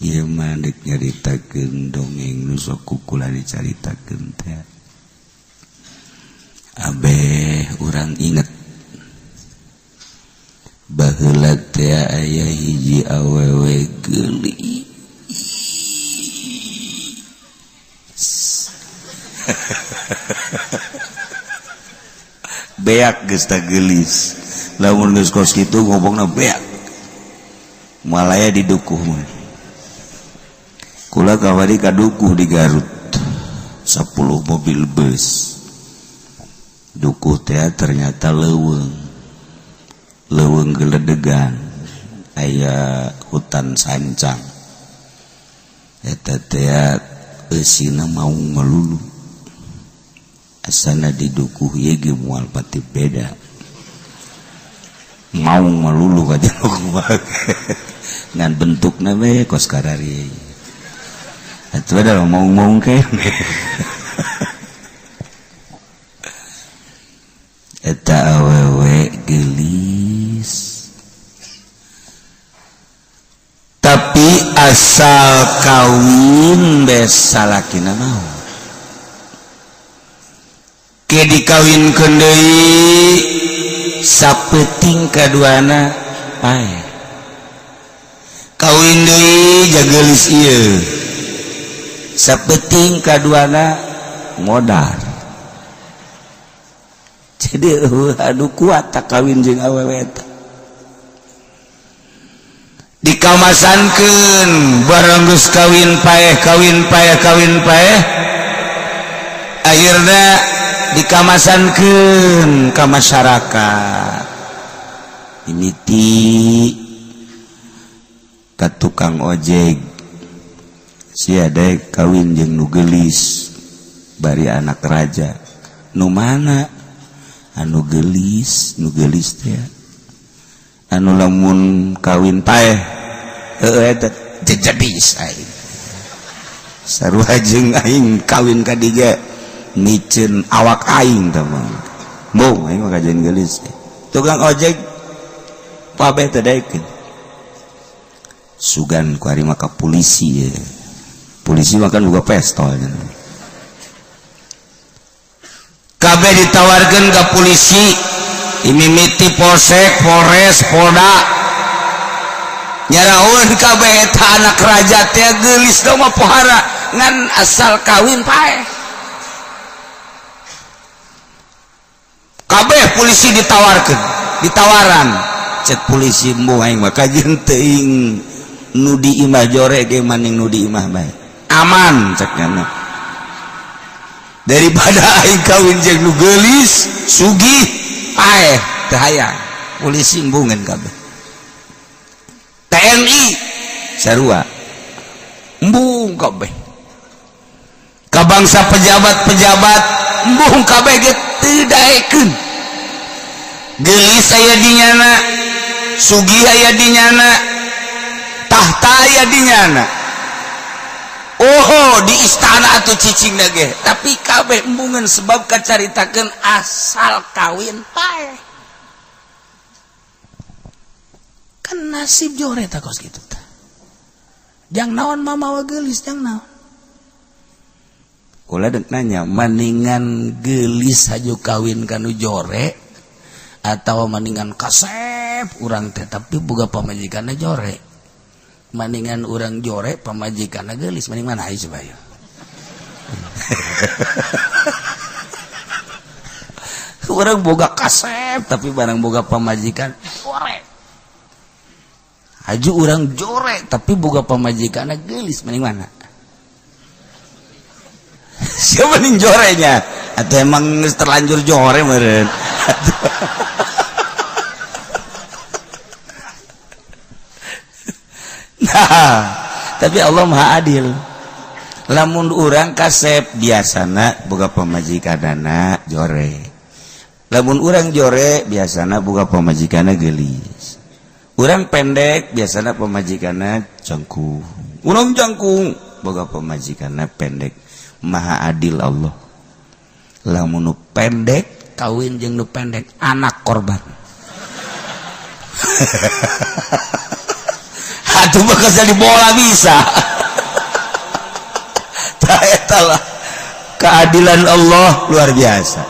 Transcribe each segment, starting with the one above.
ieu mah deuk nyaritakeun dongeng nu sok kukula dicaritakeun teh. Abeh urang inget baheula teh aya hiji awewe geulis. Beak geus tah geulis. Lamun geus kos kitu ngomongna beak. Malaya didukuh mah. Kula kamari kadukuh di Garut. 10 mobil bus. Dukuh teh ternyata leuweung. Leuweung geledegan. Aya hutan sancang. Eta teh eusina maung melulu. Asana didukuh ieu ge moal pati beda. Maung melulu ka jeung ngan bentukna we kos karari. Atuh ada maung-maung kene. Eta awewe geulis. Tapi asal kawin bes salakina mau. Ke dikawinkeun deui sapeuting kaduana pae. Kawin deui jageulis ieu. Sapeuting kaduana modal. Jadi adu kuat tak kawin jeung awewe eta. Dikamasankeun barang geus kawin paeh akhirna dikamasankeun ka masyarakat. Imiti ka tukang ojek sia daek kawin jeung nu geulis bari anak raja. Nu mana? Anu geulis teh anu lamun kawin paeh eta jejedis aing. Sarua jeung aing kawin ka diga niceun awak aing teh mah. Mung aing mah kajian geulis. Tukang ojek pabeh teh daekeun. Sugan ku ari mah ka polisi ye. Polisi mah kan boga pistol. Kabeh ditawarkeun ka polisi, imimiti polsek, polres, polda. Nyaraun kabeh eta anak raja teh geulis da mah pohara ngan asal kawin paeh. Kabeh polisi ditawaran. Cek polisi mbuh aing mah kajeun teuing nu di imah jore ge maning nu di imah bae. Aman cekna. Daripada aing kawin jeung nu geulis, sugih, paeh teu hayang. Polisi embungeun kabeh. TNI sarua embung kabeh. Ka bangsa pejabat-pejabat embung kabeh ge teu daekeun. Geulis aya di nyana, sugih aya di nyana, tahta aya di nyana. Oh, di istana atuh cicingna ge, tapi kabeh embungeun sebab kacaritakeun asal kawin paeh. Kan nasib jore ta kos kitu tah. Jang naon mamawa geulis jang naon. Kula deuk nanya, maningan geulis haju kawin kanu jore atau maningan kasep urang teh tapi boga pamajikanna jore. Maningan urang jore pamajikanna geulis maning mana ai coba ya. Urang boga kasep tapi barang boga pamajikan jore. Haju urang jore tapi boga pamajikanna geulis maning mana? Siapa nih jorenya? Atau emang terlanjur jore meureun? Nah, tapi Allah Maha Adil. Lamun urang kasep biasana boga pamajikanana jore. Lamun urang jore biasana boga pamajikanna geulis. Urang pendek biasana pamajikanna jangkung. Urang jangkung boga pamajikanna pendek. Maha Adil Allah. Lamun nu pendek kawin jeung nu pendek anak korban. atuh bekas jadi bola bisa. Tah eta lah keadilan Allah luar biasa.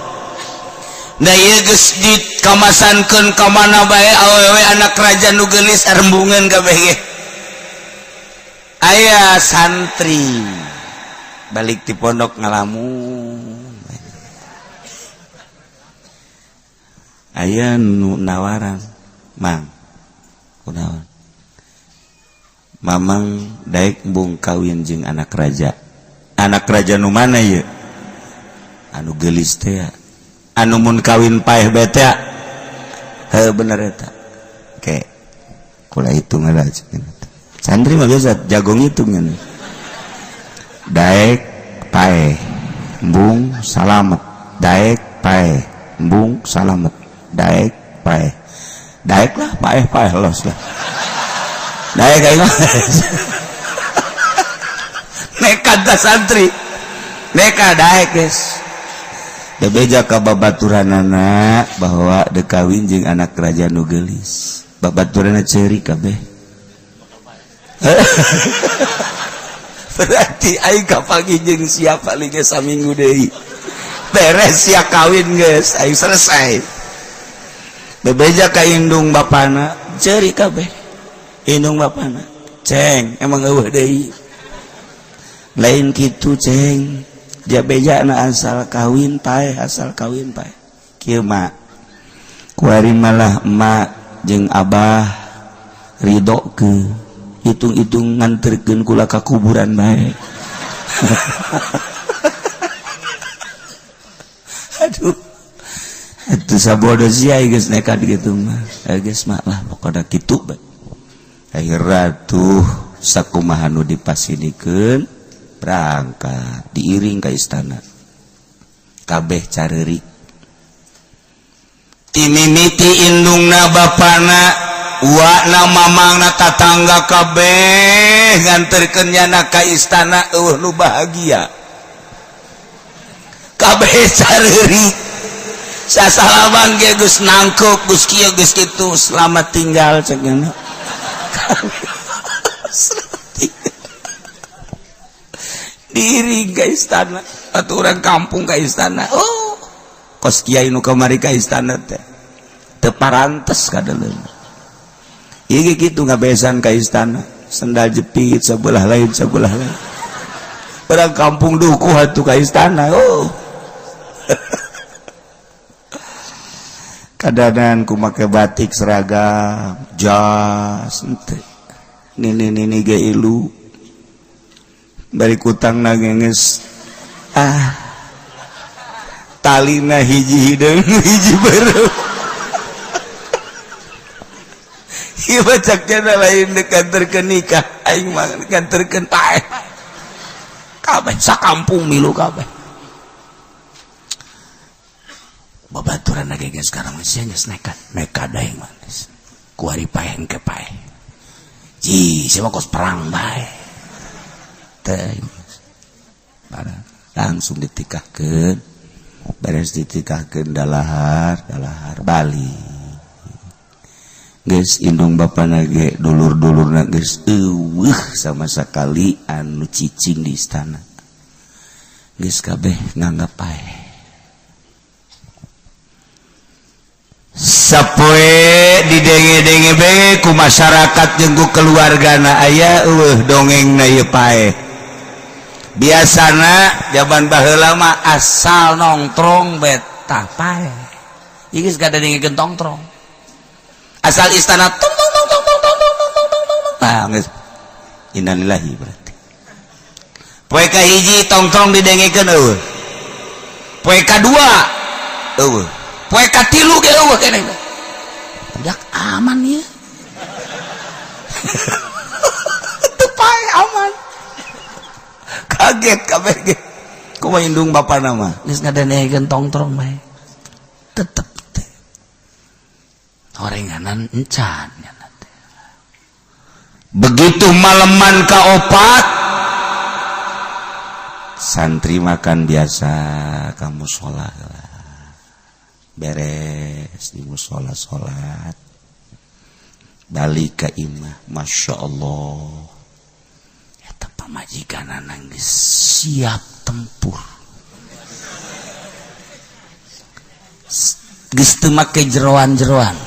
Nah ieu geus dikamasankeun ka mana bae awewe anak raja nu geulis arembungan kabeh ge. Aya santri balik di pondok ngalamun. Aya nu nawaran, "Mang, kunaon? Mamang daek bung kawin jeung anak raja." Anak raja nu mana ye? Anu geulis teh ya. Anu mun kawin paeh bete ya. Heuh bener eta. Oke. Kula hitung ada cenah. Santri mah biasa jago ngitung. Daek paeh embung salamet. Daek paeh embung salamet. Daek paeh. Daek lah paeh los lah. Daek aing mah. Nekat dah santri, nekat daek guys. Bebeja ka babaturanana bahwa dekawin jeung anak raja nu geulis. Babaturanna ceuri kabeh. Berarti aing kapagi jeung sia paling saminggu deui. Beres sia kawin geus, aing selesai. Bebeja ka indung bapana, ceuri kabeh. Indung bapana, "Ceng, emang eueuh deui." Lain gitu ceng dia beja na asal kawin paeh kieu mak kuari malah emak jeung abah ridho ke hitung-hitung nganterkeun kula ka kuburan bae. Aduh itu sabodo sia geus nekat gitu mah geus mak lah pokona kitu bae. Akhirna tuh sakumaha nu dipasinikeun berangkat diiring ke istana kabeh careurik timimiti indungna bapana uakna mamangna tatangga kabeh nganterkeun nyana ka istana nu bahagia kabeh careurik sasalaban ge geus nangkep geus kieu geus kitu selamat tinggal cenah. Diri ke istana atau orang kampung ke istana. Oh kos kiai nu kamari ke istana teh teu parantes kadaleun. Ieu kitu ngabesan ke istana sendal jepit sebelah lain orang kampung dukuh atuh ke istana. Oh kadanan ku make batik seragam jas henteu nini ge ilu bari kutang nagenges talina hiji hideung hiji beureum. Ieu bacakna lain dekanterkeun nikah aing mah dekanterkeun paeh kabeh sakampung milu kabeh babaturan lagi geus sekarang masih geus nekat aing mah kuari paeh engke paeh ji siapa kos perang bae langsung ditikahkeun beres ditikahkeun dalahar Bali geus indung bapana ge dulur-dulurna geus eueuh sama sakali anu cicing di istana geus kabeh nganggap paeh sapoe didenge-denge bae ku masyarakat jeung ku keluargana aya eueuh dongengna ieu paeh. Biasana jaman baheula mah asal nongkrong betah paeh. Ieu geus kada dengekeun tongkrong. Asal istana tong tong tong tong tong tong tong tong. Nah, geus innalillahi berarti. Poe ka hiji tongkrong didengekeun eueuh. Poe kadua eueuh. Poe katilu ge eueuh keneh. Jak aman ieu. Teu paeh aman. Kaget kabeh ge kumaha indung bapana mah geus ngadenehkeun tongtrong bae tetep teh horenganan encan nya teh begitu maleman kaopat santri makan biasa kamu sholat beres di musola sholat balik ka imah. Masya Allah, eta pamajikanana geus siap tempur, geus teu make jeroan-jeroan.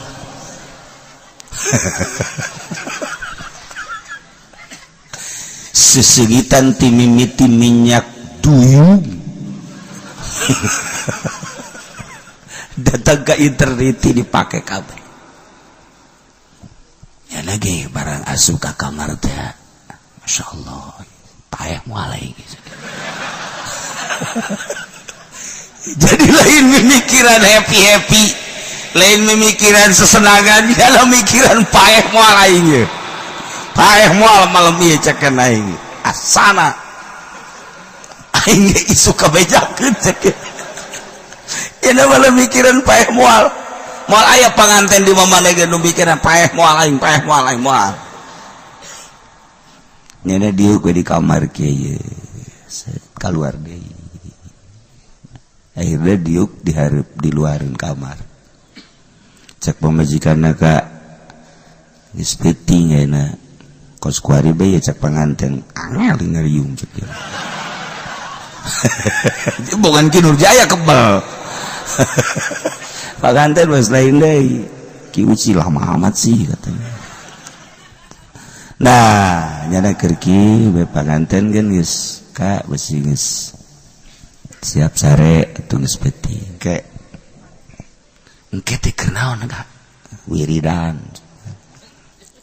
Sesegitan ti mimiti minyak duyung. Datang ke internet dipake kabel. Ya lagi barang asup ka kamar teh, Masya Allah, payah mulai gitu. Jadi lain memikiran happy, lain memikiran sesenangan, dalam mikiran payah mulai gitu. Payah mual malam ieu cekeun aing asana aing isu kabejakeun cekeun ina malam mikiran payah mual aya panganten di mamane nu mikiran payah mual aing moal nyana dieu di kamar kieu keluar deui akhirnya diuk dihareup di luareun kamar cek pamajikanna ka geus peuting ayeuna kos kuari bae cek panganten angel ngeriung cek dia. Bukan Kinurjaya kebal. Panganten bos lain deui. Ki uci lama amat sih katanya. Nah, nyana keur ki bae panganten kan geus ka besi geus siap sare atuh geus peuting. Engke teh keur naon Kak? Wiridan.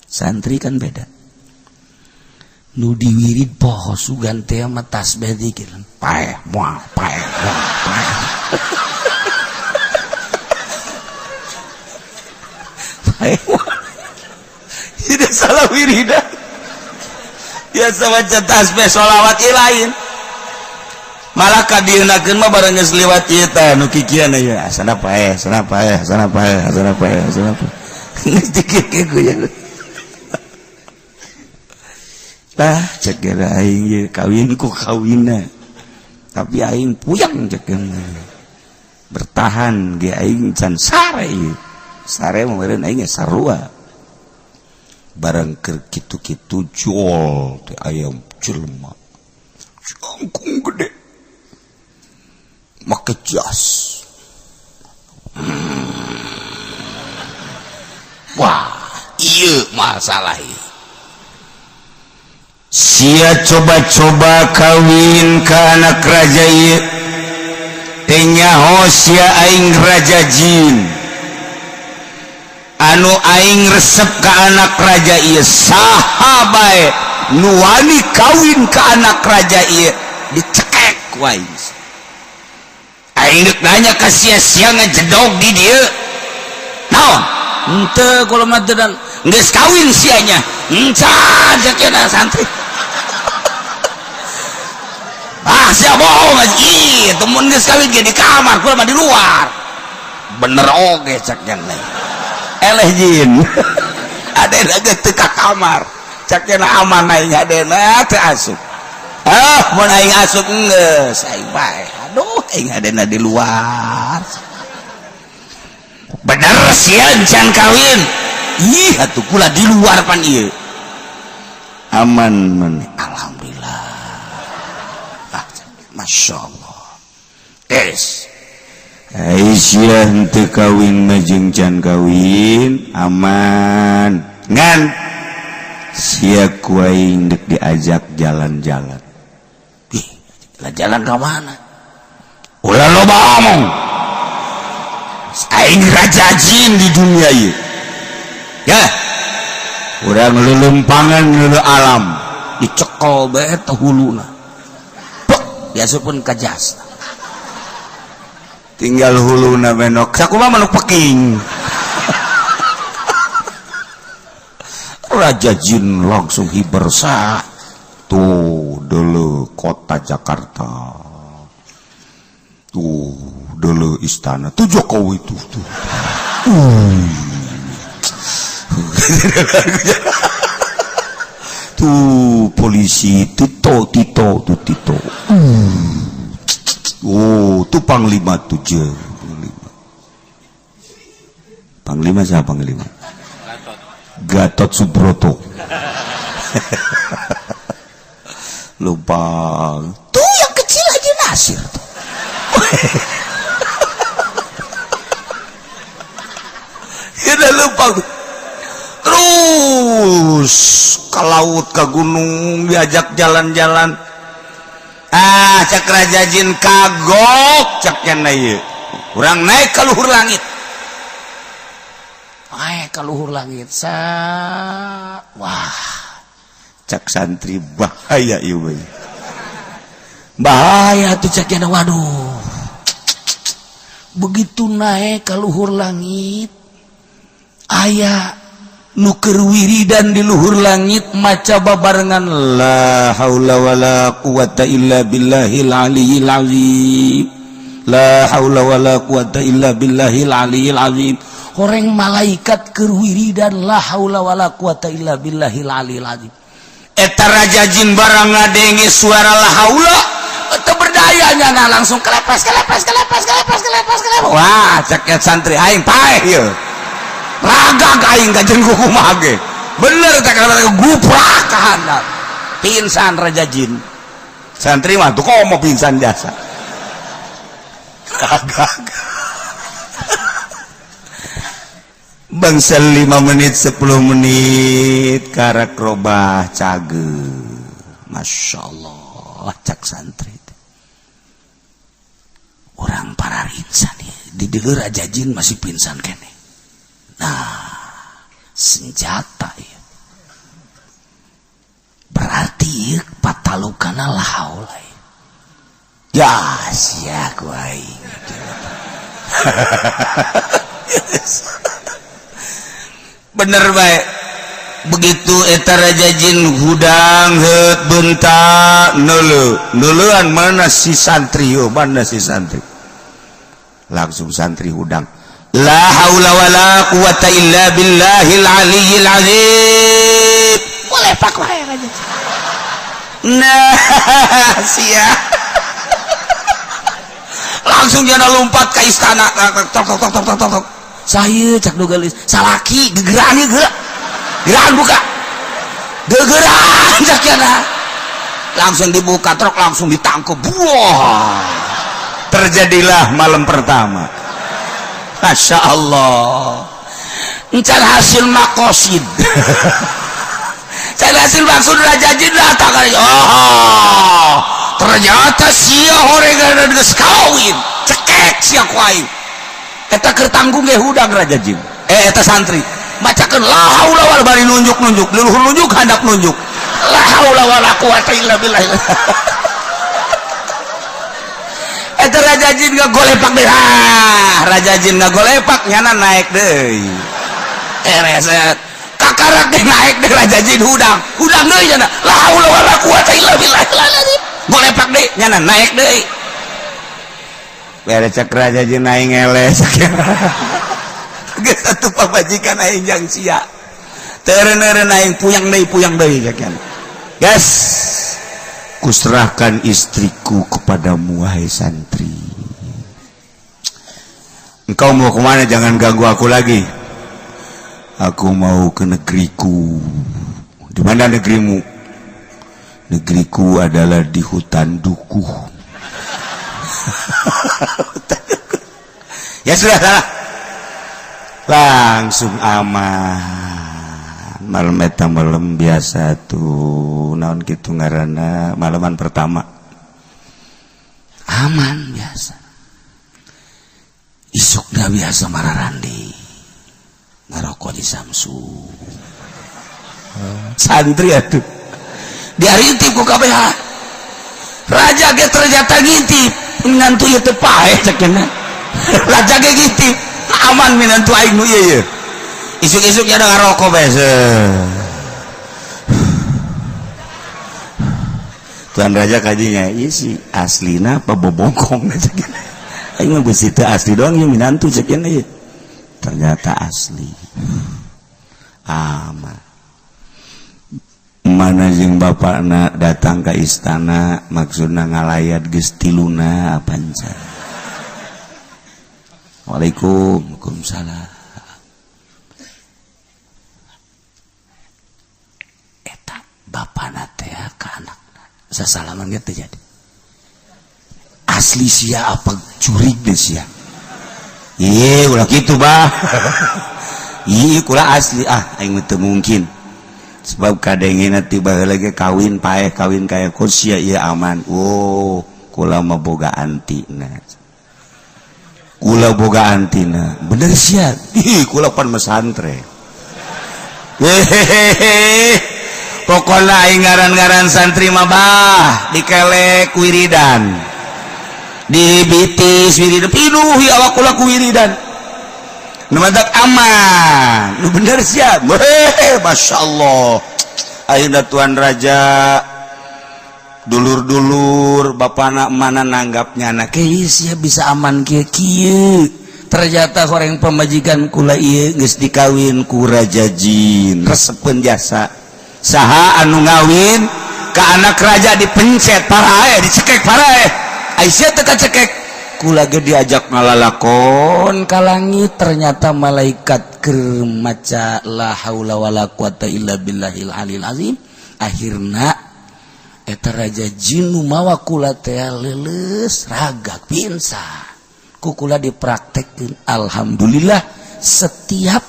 Santri kan beda. Nu diwirid poho sugan teh mah tasbih dikir paeh moal paeh tidak salah wiridan biasa baca tasbih sholawat lain malah kadienakeun mah bareng geus liwat ieu teh nu kikian aya asana paeh geus dikir ku ya tah cek gara aing kawin ku kawinna tapi aing puyang cek bertahan ge aing can sare meureun aing sarua barang keur kitu-kitu jol teh ayam jelema jangkung gede make jas wah ieu masalah ieu sia coba-coba kawin ke anak raja ieu teh nyaho sia aing raja jin anu aing resep ke anak raja ieu saha bae nu wani kawin ke anak raja ieu dicekek ku aing deuk nanya ka sia-sia ngajedog di dieu naon henteu kula mah teu geus kawin sianya encan cenah santri sia bohong aja temen geus kawin ge di kamar kula mah di luar bener oge cek yang lain eleh jin adena geus teu ka kamar cek cenah aman aing adena teu asup mun aing asup geus aing bae aduh aing adena di luar bener sia encan kawin ih atuh kula di luar pan ieu aman men alhamdulillah Masya Allah Aisyah henteu kawin majeng can kawin aman ngan sia ku aing deuk diajak jalan-jalan jalan ke mana ulah loba omong aing raja jin di dunia ieu ya urang lelumpangan leuleum alam dicekel bae teh huluna biasapun kajas tinggal huluna benok sakumaha manuk peking raja jin langsung hibersa tuh dulu kota Jakarta tuh dulu istana tuh Jokowi tuh tuh polisi Tito oh tuh panglima tuh panglima siapa panglima Gatot Subroto. Lupa tuh yang kecil aja Nasir tuh. Ya udah lupa tuh. Terus ke laut ke gunung diajak jalan-jalan. Cak Raja Jin kagok caknya naik. Urang naik ke luhur langit. Naik ke luhur langit. Wah. Cak santri bahaya ieu we. Bahaya tuh caknya, waduh. Begitu naik ke luhur langit, aya nu keur wiridan di luhur langit maca babarengan la haula wala quwata illa billahil aliyil azim. La haula wala quwata illa billahil aliyil azim. Horeng malaikat keur wiridan la haula wala quwata illa billahil aliyil azim. Eta Raja Jin barang ngadenge suara la haula teu berdayanya langsung kelepes. Wah, cek santri aing paeh ieu. Ragag aing ka jeung kumaha ge. Bener teh kata guprak ka handap. Pingsan Raja Jin. Santri mah tuh komo pingsan jasa. Ragag. Bangsa 5 menit 10 menit karak robah cage. Masya Allah cak santri orang para insan ya di deger Raja Jin masih pingsan kene. Nah senjata ya berarti patalukana lahaula ya sia ku aing. Bener baik begitu eta Raja Jin hudang heut bentak neuleuan mana si santri yo mana si santri langsung santri hudang la haula wala quwata illa billahil aliyil azim. Boleh pak wae Raja Jin. Nah sia langsung jana lompat ke istana tok saya cak nugelis salaki gegeran ieu geran buka gegeran cak jana langsung dibuka truk langsung ditangkep. Wah terjadilah malam pertama. Masya Allah encan hasil makosid. Can hasil maksud Raja Jin datang kali. Oh ternyata sia horengan geus kawin cekek sia ku aing. Eta keur tanggung ge hudang Raja Jin. Eta santri macakeun la haula wala bari nunjuk leluhur nunjuk handap nunjuk la haula wala quwata illa billah. Eta Raja Jin ngagolepak deui. Raja Jin ngagolepak nyana naik deui. Reset kakarak ge naik deui Raja Jin hudang deui nyana la haula wala quwata illa billah. Golepak deui nyana naik deui. Beres cek Raja Jin aing ngeles. Geus atuh pabajikan aing jang sia. Teureun-eureun aing puyang deui sakian. Gas. Kuserahkan istriku kepadamu wahai santri. Engkau mau kemana? Jangan ganggu aku lagi. Aku mau ke negeriku. Di mana negerimu? Negeriku adalah di hutan dukuh. Ya sudah salah langsung aman. Malam eta malam biasa tuh naon kitu ngaranna malaman pertama aman biasa. Isukna biasa mararandi ngarokok di Samsu santri atuh diarintip ku kabeh. Raja ge ternyata ngintip minantu ieu teu paeh cenah. Raja ge ngintip aman minantu aing nu ieu. Isuk-isuk nya ngarokok bae. Tuan Raja kajinya ieu si aslina apa bobongkong cenah. Aing mah geus teu asli doang ieu minantu cenah ieu. Ternyata asli. Aman. Mana jeung bapakna datang ke istana maksudna ngalayat geus tiluna panca. Waalaikumsalam. bapana teh ka anak sasalaman ge teh jadi asli sia apa curig deh sia ieu ulah kitu bah ieu kula asli aing teu mungkin sebab kadengena tiba lagi kawin paeh kawin kaya sia ieu aman kula mah boga antina kula boga antina bener sia kula pan mesantren pokoknya aing ngaran-ngaran santri mah bah dikelek wiridan di bitis wiridan pinuh ya awak kula ku wiridan nu madak aman nu bener sia masyaallah ayeuna tuan raja dulur-dulur bapana mana nanggapnya anak sia bisa aman kieu ternyata orang pemajikan kula ieu geus dikawin ku raja jin resepkeun jasa saha anu ngawin ka anak raja dipencet parae dicekek parae Aisyah teka cekek kula ge diajak ngalalakon ka langit ternyata malaikat keur maca la haula wala quwata illa billahil alil azim akhirna eta raja jin nu mawa kula teh leuleus ragak pinsan ku kula dipraktekkeun alhamdulillah setiap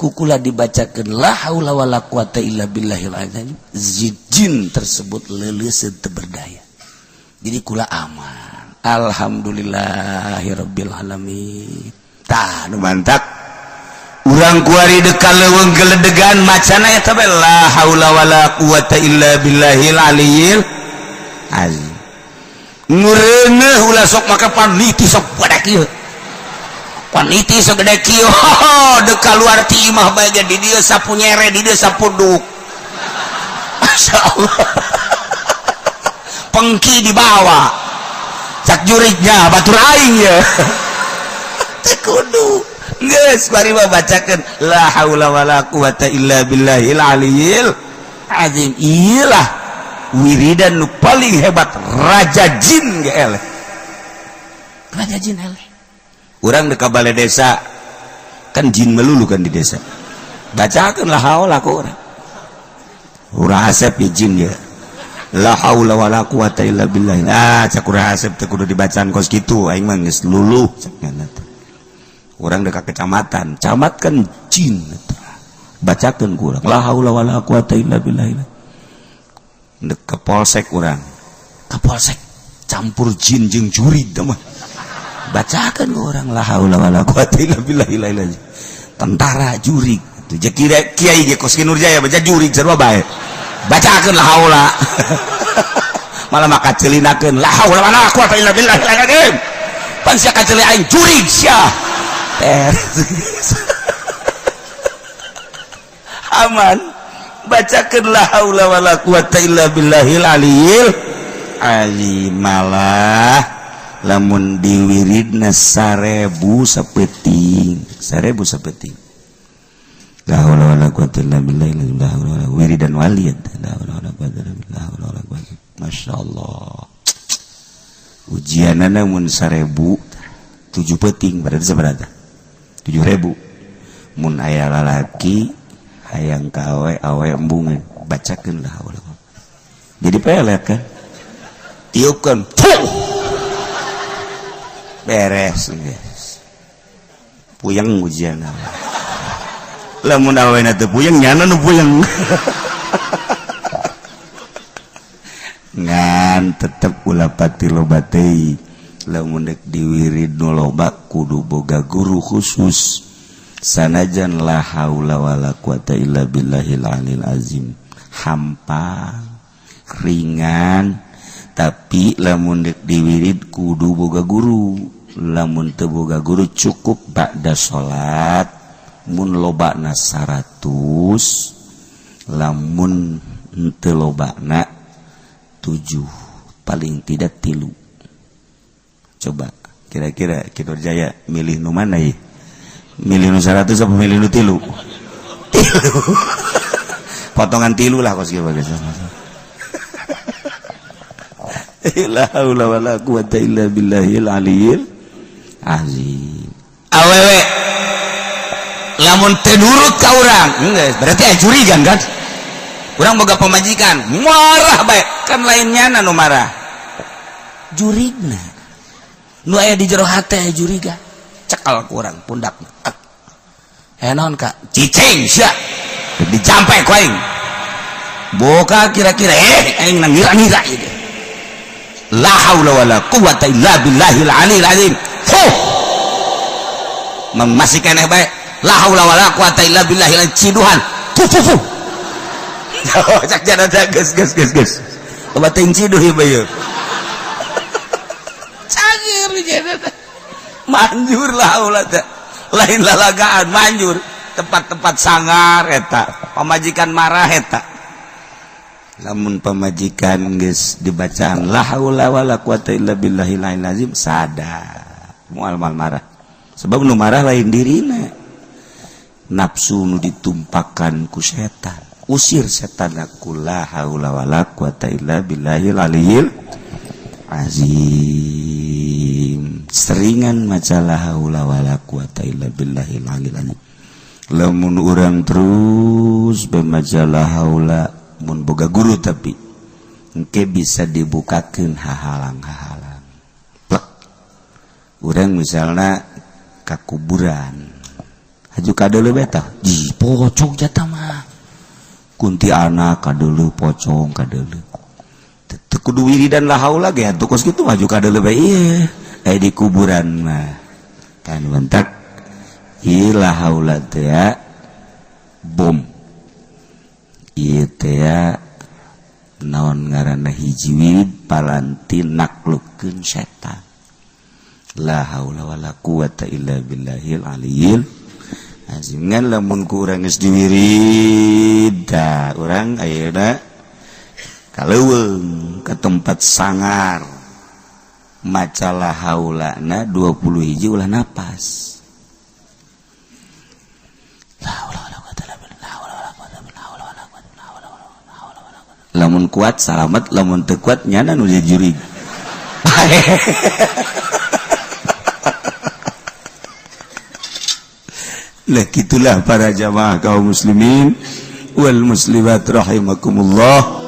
kukula dibacakan la haula wala quwata illa billahil azim jin tersebut leuleus teu berdaya jadi kula aman alhamdulillahirabbil alamin tah nu mantap urang kuari dekal leuweung geledegan macana eta bae la haula wala quwata illa billahil aliyil azim ngureuneuh ulah sok maka paniti sok pada kieu paniti segede kieu dekal luar ti imah bae di dieu sapu nyere di dieu sapu duk masyaallah pengki dibawa cak jurignya batur aing ya teh kudu geus bari mah bacakeun la haula wala quwata illa billahil aliyil azim iyalah wiridan nu paling hebat raja jin ge eleh raja jin eleh urang di balai desa kan jin melulu kan di desa bacakeun la haula ku urang asep ya jin ya la haula wala quwata illa billah cak urang asep teh kudu dibacaan kos kitu aing mah geus luluh cenah urang dekat kecamatan camat kan jin bacakeun ku urang la haula wala quwata illa billah dek ke polsek urang ke polsek campur jin jeung jurig mah bacakan orang la haula wala quwata illa billah tentara jurig tu je kiai ge kos Nurjaya baca jurig sarua bae bacakeun la haula malah maka celinakeun la haula wala quwata illa billah pan sia kaceli aing jurig sia aman bacakeun la haula wala quwata illa billahil aliyil azim malah lamun diwiridna 1000 sapeting la haula wala quwata illa billah la haula wala wiridan walid la haula wala quwata illa billah masyaallah ujianana mun 1000 7 peting berarti sabaraha 7000 mun aya lalaki hayang ka awe embungan bacakeun la haula jadi pelet kan tiupkeun beres puyeng ujian lamun awena teu puyeng nyana nu puyeng ngan tetep ulah pati loba teuing lamun dek diwirid nu loba kudu boga guru khusus sanajan la haula wala quwata illa billahil alil azim hampang ringan tapi lamun dek diwirid kudu boga guru lamun teu boga guru cukup ba'da salat mun lobana 100 lamun teu lobana 7 paling tidak 3 coba kira-kira Ki Nurjaya milih nu mana ya milih nu 100 apa milih nu 3 potongan 3 lah kos kieu bae la haula wala quwata illa billahil aliyil azim awewe lamun teu nurut ka urang berarti aya curigan kan urang boga pamajikan marah bae kan lainnya nu marah jurigna nu aya di jero hate juriga cekal ku urang pundakna naon kak cicing sia dijampe ku aing boka kira-kira aing ngira-ngira ieu la haula wala quwata illa billahil aliyil azim masih keneh bae la haula wala quwata illa billahil ciduhan fu cak jana geus loba teuing ciduh ieu bae cagir jana manjur la haula teh lain lalagaan manjur tempat-tempat sangar eta pamajikan marah eta lamun pamajikan geus dibacaan la haula wala quwata illa billahil azim sadar moal marah sebab nu marah lain dirina nafsu nu ditumpakan ku setan usir setan aku la haula wala quwata illa billahil aliyil azim seringan maca la haula wala quwata illa billahil aliyil azim lamun urang terus bemaca la haula mun boga guru tapi engke bisa dibukakeun hahalang-hahalang plek urang misalna ka kuburan haju kadeuleu beta ji pocong jata mah kunti anak kadeuleu pocong kadeuleu teu kudu wiridan la haula ge atuh kos kitu maju kadeuleu bae ieu aya di kuburan mah kan bentak ieu la haula teh ya bom ieu teh ya naon ngaranna hiji wirid palanti naklukkeun setan la haula wala quwata illa billahil aliyil azim ngan lamun ku urang geus diwirid da urang ayeuna kaleuweung ka tempat sangar maca la haulana 20 hiji ulah napas la haula wala quwata illa billah lamun kuat salamet lamun teu kuat nyana nu jurig lah gitulah para jamaah kaum muslimin wal muslimat rahimakumullah